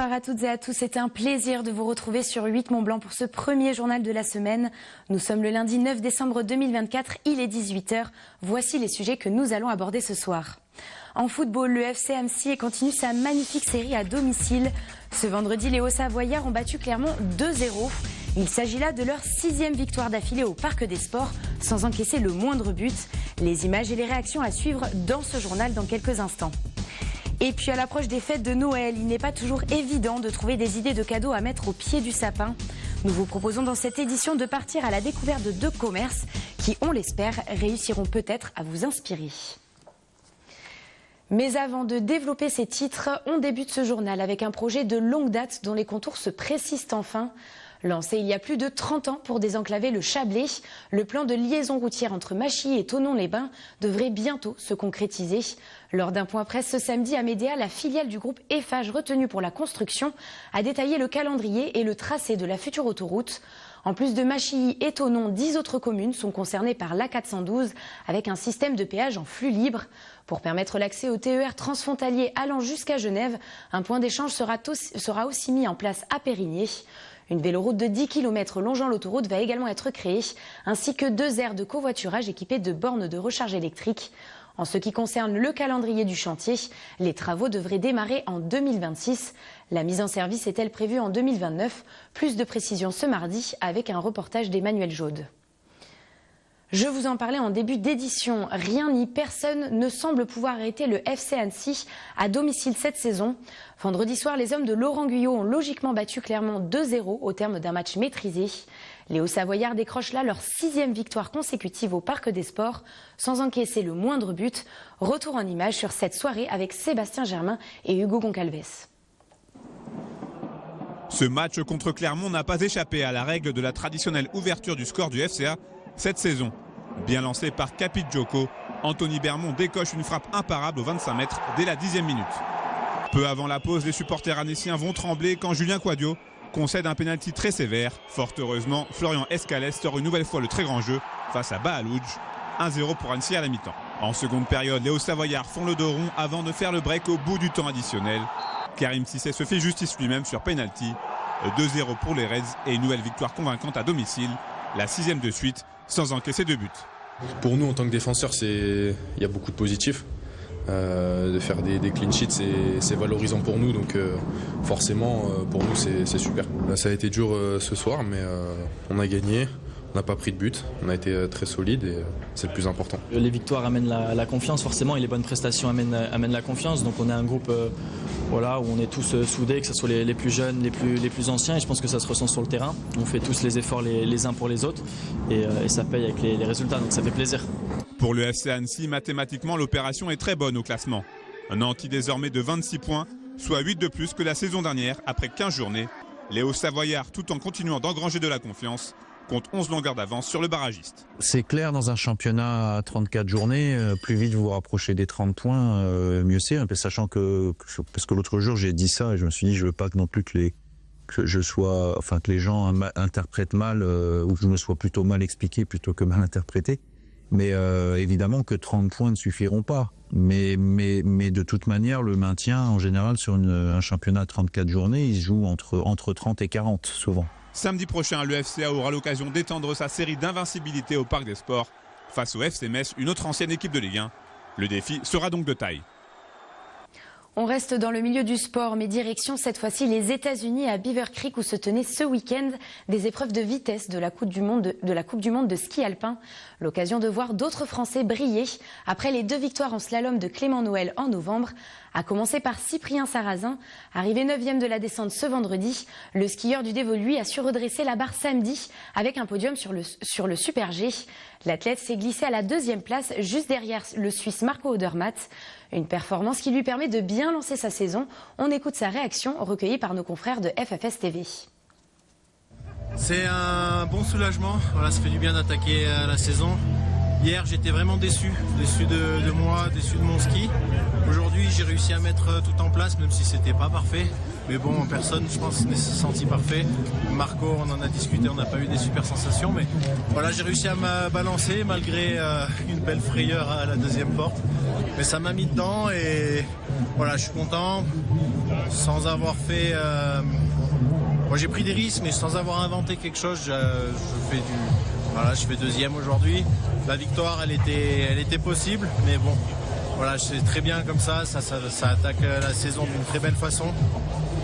Bonsoir à toutes et à tous, c'est un plaisir de vous retrouver sur 8 Mont-Blanc pour ce premier journal de la semaine. Nous sommes le lundi 9 décembre 2024, il est 18h. Voici les sujets que nous allons aborder ce soir. En football, le FC Annecy continue sa magnifique série à domicile. Ce vendredi, les Hauts-Savoyards ont battu Clermont 2-0. Il s'agit là de leur 6e victoire d'affilée au Parc des Sports, sans encaisser le moindre but. Les images et les réactions à suivre dans ce journal dans quelques instants. Et puis à l'approche des fêtes de Noël, il n'est pas toujours évident de trouver des idées de cadeaux à mettre au pied du sapin. Nous vous proposons dans cette édition de partir à la découverte de 2 commerces qui, on l'espère, réussiront peut-être à vous inspirer. Mais avant de développer ces titres, on débute ce journal avec un projet de longue date dont les contours se précisent enfin. Lancé il y a plus de 30 ans pour désenclaver le Chablais, le plan de liaison routière entre Machy et Thonon-les-Bains devrait bientôt se concrétiser. Lors d'un point presse ce samedi à Médéa, la filiale du groupe Eiffage retenue pour la construction a détaillé le calendrier et le tracé de la future autoroute. En plus de Machy et Thonon, 10 autres communes sont concernées par l'A412 avec un système de péage en flux libre. Pour permettre l'accès au TER transfrontalier allant jusqu'à Genève, un point d'échange sera aussi mis en place à Périgné. Une véloroute de 10 km longeant l'autoroute va également être créée, ainsi que 2 aires de covoiturage équipées de bornes de recharge électrique. En ce qui concerne le calendrier du chantier, les travaux devraient démarrer en 2026. La mise en service est-elle prévue en 2029 ? Plus de précisions ce mardi avec un reportage d'Emmanuel Jaude. Je vous en parlais en début d'édition. Rien ni personne ne semble pouvoir arrêter le FC Annecy à domicile cette saison. Vendredi soir, les hommes de Laurent Guyot ont logiquement battu Clermont 2-0 au terme d'un match maîtrisé. Les Hauts-Savoyards décrochent là leur 6e victoire consécutive au Parc des Sports, sans encaisser le moindre but. Retour en images sur cette soirée avec Sébastien Germain et Hugo Goncalves. Ce match contre Clermont n'a pas échappé à la règle de la traditionnelle ouverture du score du FCA cette saison. Bien lancé par Capit Joko, Anthony Bermond décoche une frappe imparable aux 25 mètres dès la 10e minute. Peu avant la pause, les supporters annéciens vont trembler quand Julien Quadio concède un pénalty très sévère. Fort heureusement, Florian Escalès sort une nouvelle fois le très grand jeu face à Bahalouj. 1-0 pour Annecy à la mi-temps. En seconde période, les Hauts-Savoyards font le dos rond avant de faire le break au bout du temps additionnel. Karim Cissé se fait justice lui-même sur pénalty. 2-0 pour les Reds et une nouvelle victoire convaincante à domicile. La 6e de suite sans encaisser de but. Pour nous en tant que défenseurs, il y a beaucoup de positifs. De faire des clean sheets, c'est valorisant pour nous, donc forcément pour nous c'est super. Ça a été dur ce soir, mais on a gagné. On n'a pas pris de but, on a été très solide et c'est le plus important. Les victoires amènent la confiance forcément et les bonnes prestations amènent la confiance. Donc on est un groupe où on est tous soudés, que ce soit les plus jeunes, les plus anciens, et je pense que ça se ressent sur le terrain. On fait tous les efforts les uns pour les autres et ça paye avec les résultats, donc ça fait plaisir. Pour le FC Annecy, mathématiquement l'opération est très bonne au classement. Un anti désormais de 26 points, soit 8 de plus que la saison dernière après 15 journées. Les Hauts-Savoyards, tout en continuant d'engranger de la confiance, compte 11 longueurs d'avance sur le barragiste. C'est clair, dans un championnat à 34 journées, plus vite vous vous rapprochez des 30 points, mieux c'est. Sachant parce que l'autre jour j'ai dit ça et je me suis dit je veux pas que non plus que les gens interprètent mal ou que je me sois plutôt mal expliqué plutôt que mal interprété. Mais évidemment que 30 points ne suffiront pas. Mais de toute manière, le maintien en général sur un championnat à 34 journées, il se joue entre 30 et 40 souvent. Samedi prochain, le FCA aura l'occasion d'étendre sa série d'invincibilité au Parc des Sports face au FC Metz, une autre ancienne équipe de Ligue 1. Le défi sera donc de taille. On reste dans le milieu du sport, mais direction cette fois-ci les États-Unis à Beaver Creek où se tenaient ce week-end des épreuves de vitesse de la Coupe du Monde de ski alpin. L'occasion de voir d'autres Français briller après les 2 victoires en slalom de Clément Noël en novembre. À commencer par Cyprien Sarrazin, arrivé 9e de la descente ce vendredi. Le skieur du Dévolu, lui, a su redresser la barre samedi avec un podium sur le Super G. L'athlète s'est glissé à la 2e place, juste derrière le Suisse Marco Odermatt. Une performance qui lui permet de bien lancer sa saison. On écoute sa réaction recueillie par nos confrères de FFS TV. C'est un bon soulagement. Voilà, ça fait du bien d'attaquer la saison. Hier, j'étais vraiment déçu de moi, déçu de mon ski. Aujourd'hui, j'ai réussi à mettre tout en place, même si c'était pas parfait. Mais bon, personne, je pense, ne s'est senti parfait. Marco, on en a discuté, on n'a pas eu des super sensations. Mais voilà, j'ai réussi à me balancer malgré une belle frayeur à la 2e porte. Mais ça m'a mis dedans et voilà, je suis content. sans avoir fait... Moi j'ai pris des risques, mais sans avoir inventé quelque chose, je fais deuxième aujourd'hui. La victoire, elle était possible, mais bon, voilà, c'est très bien comme ça attaque la saison d'une très belle façon,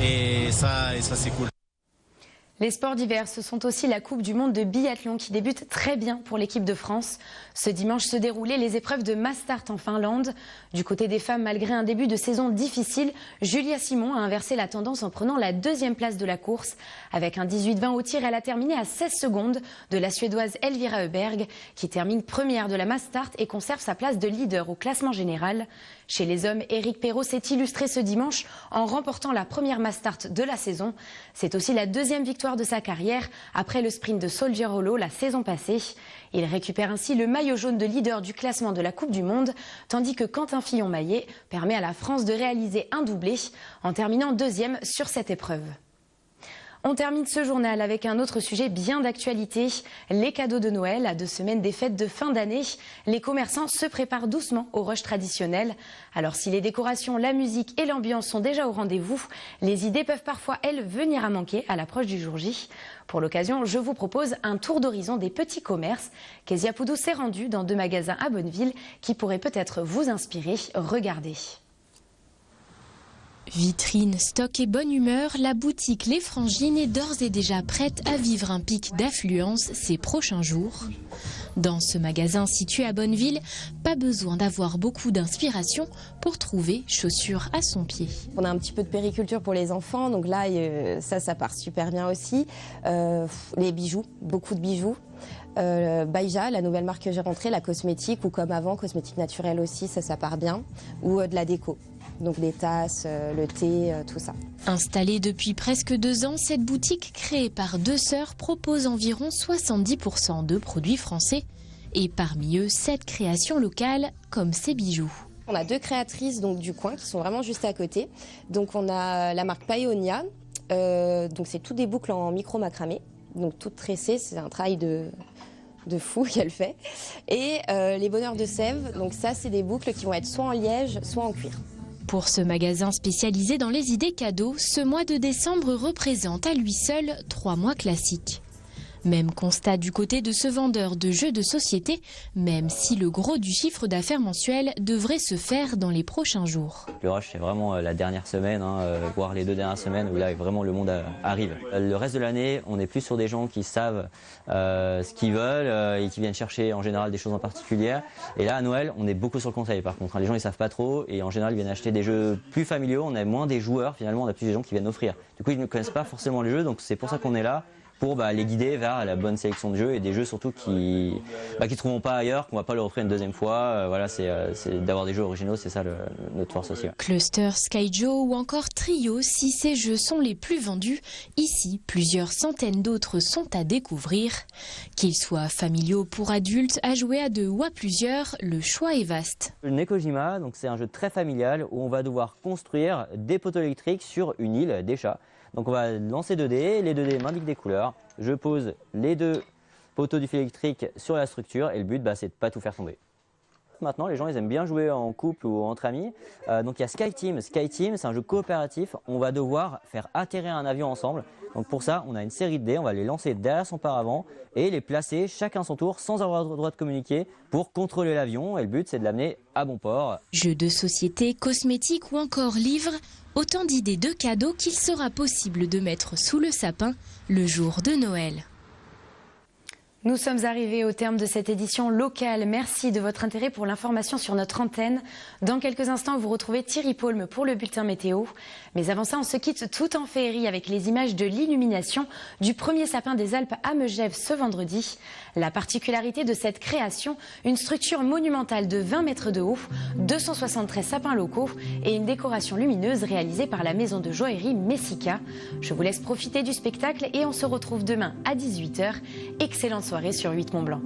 et ça c'est cool. Les sports d'hiver, ce sont aussi la Coupe du Monde de biathlon qui débute très bien pour l'équipe de France. Ce dimanche se déroulaient les épreuves de Mass Start en Finlande. Du côté des femmes, malgré un début de saison difficile, Julia Simon a inversé la tendance en prenant la 2e place de la course. Avec un 18-20 au tir, elle a terminé à 16 secondes de la Suédoise Elvira Öberg, qui termine première de la Mass Start et conserve sa place de leader au classement général. Chez les hommes, Éric Perrault s'est illustré ce dimanche en remportant la première Mass Start de la saison. C'est aussi la 2e victoire de sa carrière après le sprint de Soldier Hollow la saison passée. Il récupère ainsi le maillot jaune de leader du classement de la Coupe du Monde, tandis que Quentin Fillon-Maillet permet à la France de réaliser un doublé en terminant 2e sur cette épreuve. On termine ce journal avec un autre sujet bien d'actualité, les cadeaux de Noël. À 2 semaines des fêtes de fin d'année, les commerçants se préparent doucement au rush traditionnel. Alors si les décorations, la musique et l'ambiance sont déjà au rendez-vous, les idées peuvent parfois, elles, venir à manquer à l'approche du jour J. Pour l'occasion, je vous propose un tour d'horizon des petits commerces. Kezia Poudou s'est rendue dans 2 magasins à Bonneville qui pourraient peut-être vous inspirer. Regardez. Vitrine, stock et bonne humeur, la boutique Les Frangines est d'ores et déjà prête à vivre un pic d'affluence ces prochains jours. Dans ce magasin situé à Bonneville, pas besoin d'avoir beaucoup d'inspiration pour trouver chaussures à son pied. On a un petit peu de périculture pour les enfants, donc là ça part super bien aussi. Les bijoux, beaucoup de bijoux. Baïja, la nouvelle marque que j'ai rentrée, la cosmétique, ou comme avant, cosmétique naturelle aussi, ça part bien. Ou de la déco. Donc des tasses, le thé, tout ça. Installée depuis presque 2 ans, cette boutique créée par 2 sœurs propose environ 70% de produits français. Et parmi eux, 7 créations locales comme ces bijoux. On a 2 créatrices donc, du coin qui sont vraiment juste à côté. Donc on a la marque Paeonia, donc c'est tout des boucles en micro-macramé. Donc toutes tressées, c'est un travail de fou qu'elle fait. Et les bonheurs de Sèvres, donc ça c'est des boucles qui vont être soit en liège, soit en cuir. Pour ce magasin spécialisé dans les idées cadeaux, ce mois de décembre représente à lui seul 3 mois classiques. Même constat du côté de ce vendeur de jeux de société, même si le gros du chiffre d'affaires mensuel devrait se faire dans les prochains jours. Le rush, c'est vraiment la dernière semaine, voire les 2 dernières semaines où là vraiment le monde arrive. Le reste de l'année, on est plus sur des gens qui savent ce qu'ils veulent et qui viennent chercher en général des choses en particulier. Et là à Noël, on est beaucoup sur le conseil par contre. Les gens ils savent pas trop et en général ils viennent acheter des jeux plus familiaux. On a moins des joueurs finalement, on a plus des gens qui viennent offrir. Du coup ils ne connaissent pas forcément les jeux, donc c'est pour ça qu'on est là. Pour les guider vers la bonne sélection de jeux et des jeux surtout qui ne trouveront pas ailleurs, qu'on ne va pas leur offrir une 2e fois. Voilà, c'est d'avoir des jeux originaux, c'est ça notre force aussi. Cluster, Skyjo ou encore Trio, si ces jeux sont les plus vendus, ici plusieurs centaines d'autres sont à découvrir. Qu'ils soient familiaux pour adultes, à jouer à 2 ou à plusieurs, le choix est vaste. Le Nekojima, donc c'est un jeu très familial où on va devoir construire des poteaux électriques sur une île des chats. Donc on va lancer 2 dés, les 2 dés m'indiquent des couleurs, je pose les 2 poteaux du fil électrique sur la structure et le but c'est de ne pas tout faire tomber. Maintenant les gens ils aiment bien jouer en couple ou entre amis, donc il y a SkyTeam. SkyTeam c'est un jeu coopératif, on va devoir faire atterrir un avion ensemble. Donc pour ça on a une série de dés, on va les lancer derrière son paravent et les placer chacun son tour sans avoir le droit de communiquer pour contrôler l'avion et le but c'est de l'amener à bon port. Jeux de société, cosmétiques ou encore livres, autant d'idées de cadeaux qu'il sera possible de mettre sous le sapin le jour de Noël. Nous sommes arrivés au terme de cette édition locale. Merci de votre intérêt pour l'information sur notre antenne. Dans quelques instants, vous retrouvez Thierry Paulme pour le bulletin météo. Mais avant ça, on se quitte tout en féerie avec les images de l'illumination du premier sapin des Alpes à Megève ce vendredi. La particularité de cette création, une structure monumentale de 20 mètres de haut, 273 sapins locaux et une décoration lumineuse réalisée par la maison de joaillerie Messica. Je vous laisse profiter du spectacle et on se retrouve demain à 18 h. Excellente soirée sur 8 Mont Blanc.